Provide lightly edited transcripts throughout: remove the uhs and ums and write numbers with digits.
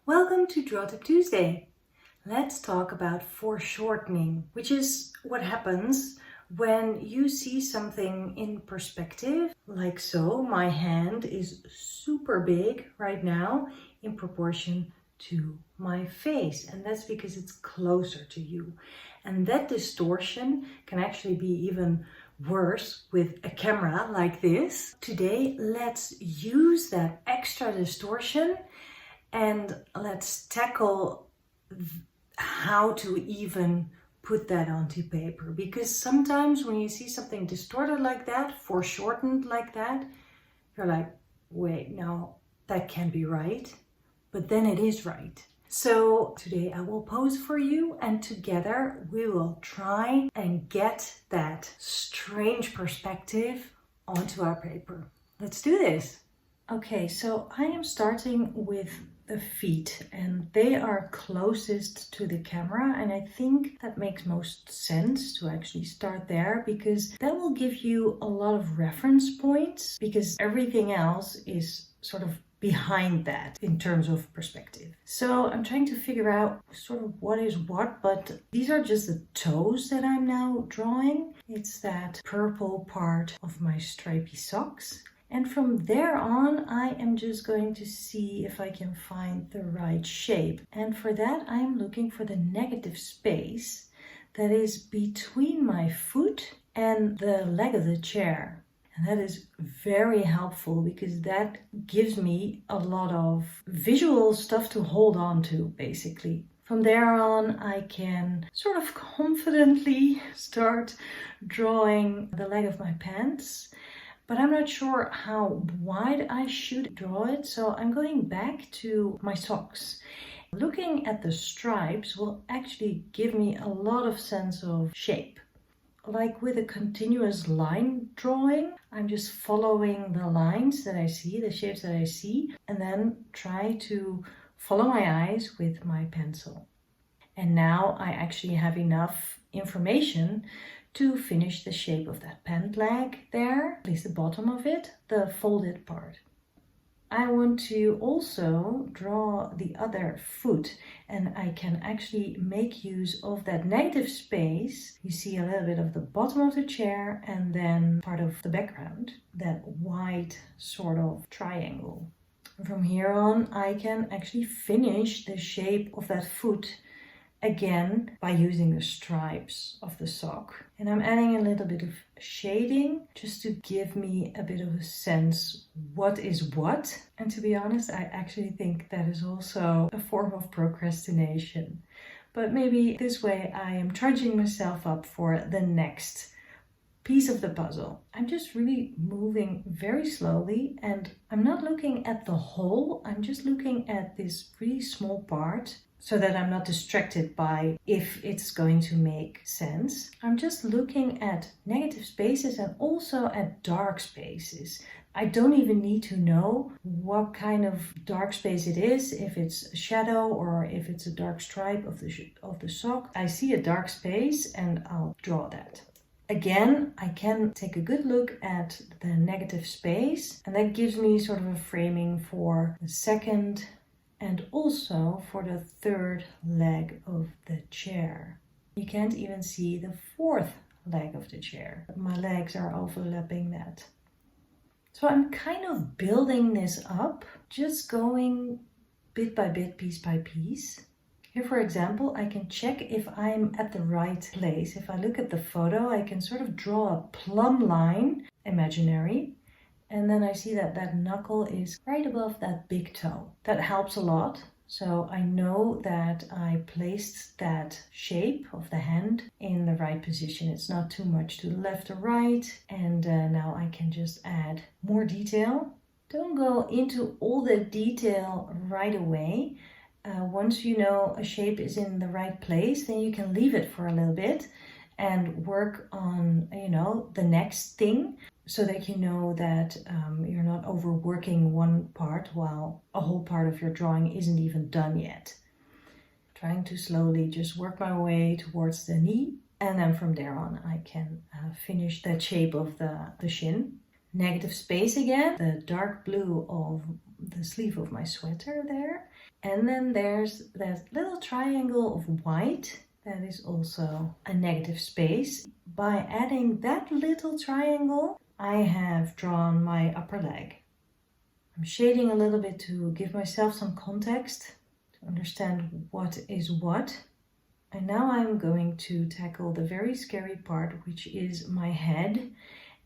Welcome to Draw Tip Tuesday. Let's talk about foreshortening, which is what happens when you see something in perspective, like so. My hand is super big right now in proportion to my face, and that's because it's closer to you. And that distortion can actually be even worse with a camera like this. Today, let's use that extra distortion and let's tackle how to even put that onto paper. Because sometimes when you see something distorted like that, foreshortened like that, you're like, wait, no, that can't be right. But then it is right. So today I will pose for you, and together we will try and get that strange perspective onto our paper. Let's do this. Okay, so I am starting with the feet, and they are closest to the camera, and I think that makes most sense to actually start there, because that will give you a lot of reference points, because everything else is sort of behind that in terms of perspective. So I'm trying to figure out sort of what is what, but these are just the toes that I'm now drawing. It's that purple part of my stripy socks. And from there on, I am just going to see if I can find the right shape. And for that, I'm looking for the negative space that is between my foot and the leg of the chair. And that is very helpful because that gives me a lot of visual stuff to hold on to, basically. From there on, I can sort of confidently start drawing the leg of my pants. But I'm not sure how wide I should draw it, so I'm going back to my socks. Looking at the stripes will actually give me a lot of sense of shape. Like with a continuous line drawing, I'm just following the lines that I see, the shapes that I see, and then try to follow my eyes with my pencil. And now I actually have enough information to finish the shape of that pant leg there, at least the bottom of it, the folded part. I want to also draw the other foot, and I can actually make use of that negative space. You see a little bit of the bottom of the chair and then part of the background, that white sort of triangle. And from here on, I can actually finish the shape of that foot again by using the stripes of the sock. And I'm adding a little bit of shading just to give me a bit of a sense what is what. And to be honest, I actually think that is also a form of procrastination. But maybe this way I am charging myself up for the next piece of the puzzle. I'm just really moving very slowly, and I'm not looking at the whole, I'm just looking at this really small part, so that I'm not distracted by if it's going to make sense. I'm just looking at negative spaces and also at dark spaces. I don't even need to know what kind of dark space it is, if it's a shadow or if it's a dark stripe of the sock. I see a dark space and I'll draw that. Again, I can take a good look at the negative space, and that gives me sort of a framing for the second and also for the third leg of the chair. You can't even see the fourth leg of the chair. My legs are overlapping that. So I'm kind of building this up, just going bit by bit, piece by piece. Here, for example, I can check if I'm at the right place. If I look at the photo, I can sort of draw a plumb line, imaginary, and then I see that that knuckle is right above that big toe. That helps a lot. So I know that I placed that shape of the hand in the right position. It's not too much to the left or right. And now I can just add more detail. Don't go into all the detail right away. Once you know a shape is in the right place, then you can leave it for a little bit and work on, the next thing, so that you know that you're not overworking one part while a whole part of your drawing isn't even done yet. Trying to slowly just work my way towards the knee, and then from there on I can finish that shape of the shin. Negative space again, the dark blue of the sleeve of my sweater there. And then there's that little triangle of white that is also a negative space. By adding that little triangle, I have drawn my upper leg. I'm shading a little bit to give myself some context, to understand what is what. And now I'm going to tackle the very scary part, which is my head.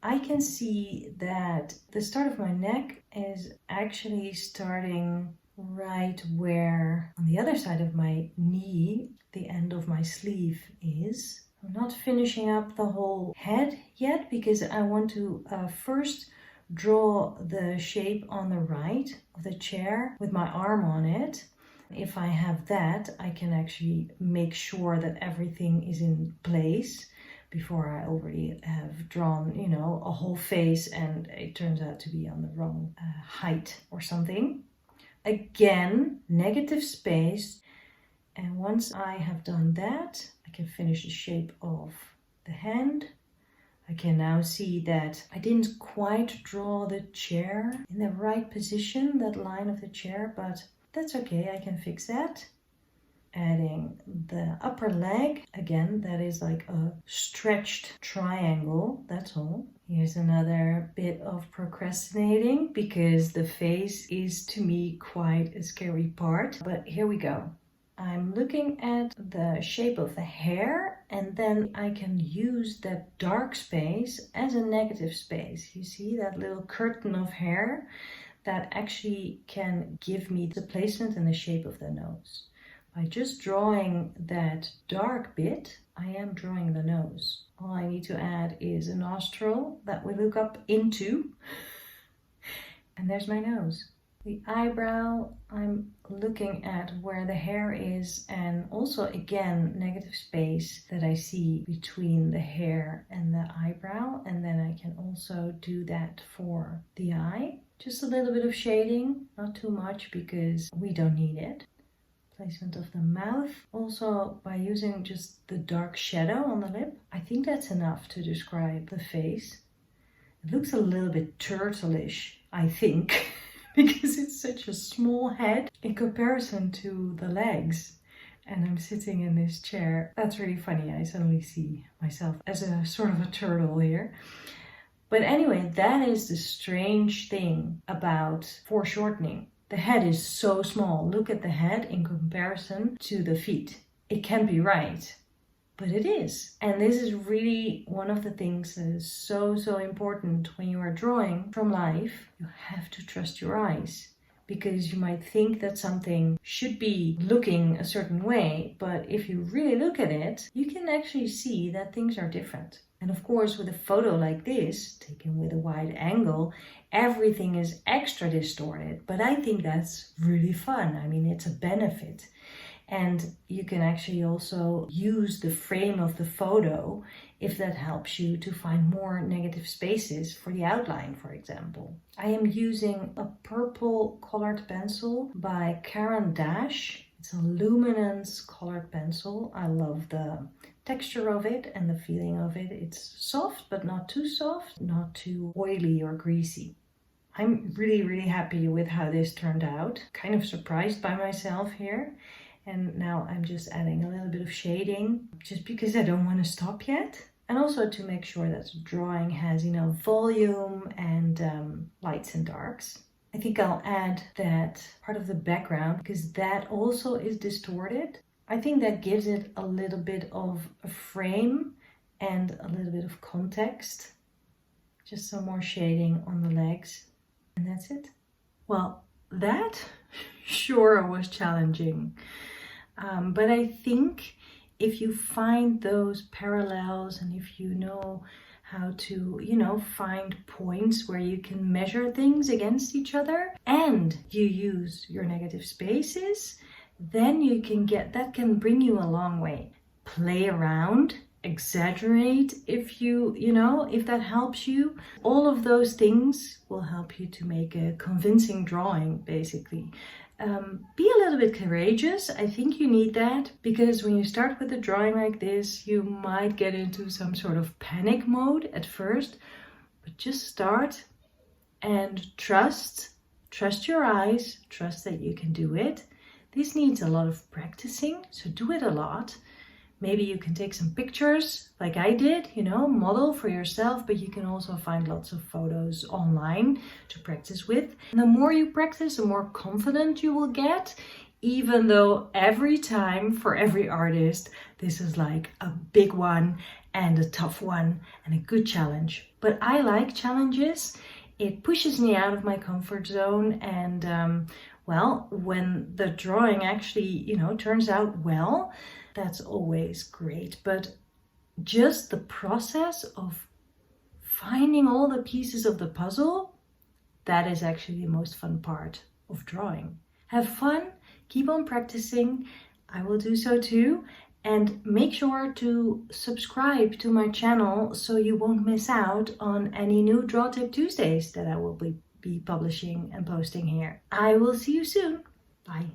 I can see that the start of my neck is actually starting right where on the other side of my knee, the end of my sleeve is. I'm not finishing up the whole head yet because I want to first draw the shape on the right of the chair with my arm on it. If I have that, I can actually make sure that everything is in place before I already have drawn, you know, a whole face and it turns out to be on the wrong height or something. Again, negative space. And once I have done that, I can finish the shape of the hand. I can now see that I didn't quite draw the chair in the right position, that line of the chair, but that's okay, I can fix that. Adding the upper leg, again, that is like a stretched triangle, that's all. Here's another bit of procrastinating because the face is to me quite a scary part, but here we go. I'm looking at the shape of the hair and then I can use that dark space as a negative space. You see that little curtain of hair that actually can give me the placement and the shape of the nose. By just drawing that dark bit, I am drawing the nose. All I need to add is a nostril that we look up into. And there's my nose. The eyebrow, I'm looking at where the hair is and also again negative space that I see between the hair and the eyebrow. And then I can also do that for the eye. Just a little bit of shading, not too much because we don't need it. Placement of the mouth, also by using just the dark shadow on the lip. I think that's enough to describe the face. It looks a little bit turtleish, I think, because it's such a small head in comparison to the legs. And I'm sitting in this chair. That's really funny. I suddenly see myself as a sort of a turtle here. But anyway, that is the strange thing about foreshortening. The head is so small. Look at the head in comparison to the feet. It can't be right, but it is. And this is really one of the things that is so important when you are drawing from life. You have to trust your eyes because you might think that something should be looking a certain way, but if you really look at it, you can actually see that things are different. And of course, with a photo like this, taken with a wide angle, everything is extra distorted. But I think that's really fun. I mean, it's a benefit. And you can actually also use the frame of the photo if that helps you to find more negative spaces for the outline, for example. I am using a purple colored pencil by Caran. It's a Luminance colored pencil. I love the texture of it and the feeling of it. It's soft, but not too soft, not too oily or greasy. I'm really happy with how this turned out. Kind of surprised by myself here. And now I'm just adding a little bit of shading just because I don't want to stop yet. And also to make sure that the drawing has enough volume and lights and darks. I think I'll add that part of the background because that also is distorted. I think that gives it a little bit of a frame and a little bit of context. Just some more shading on the legs. And that's it. Well, that sure was challenging. But I think if you find those parallels and if you know how to, find points where you can measure things against each other and you use your negative spaces, then you can that can bring you a long way. Play around, exaggerate if if that helps you. All of those things will help you to make a convincing drawing, basically. Be a little bit courageous. I think you need that because when you start with a drawing like this, you might get into some sort of panic mode at first, but just start and trust trust your eyes, trust that you can do it. This needs a lot of practicing, so do it a lot. Maybe you can take some pictures like I did, model for yourself, but you can also find lots of photos online to practice with. And the more you practice, the more confident you will get, even though every time for every artist, this is like a big one and a tough one and a good challenge. But I like challenges. It pushes me out of my comfort zone, and when the drawing actually, turns out well, that's always great. But just the process of finding all the pieces of the puzzle, that is actually the most fun part of drawing. Have fun, keep on practicing. I will do so too. And make sure to subscribe to my channel so you won't miss out on any new Draw Tip Tuesdays that I will be publishing and posting here. I will see you soon. Bye.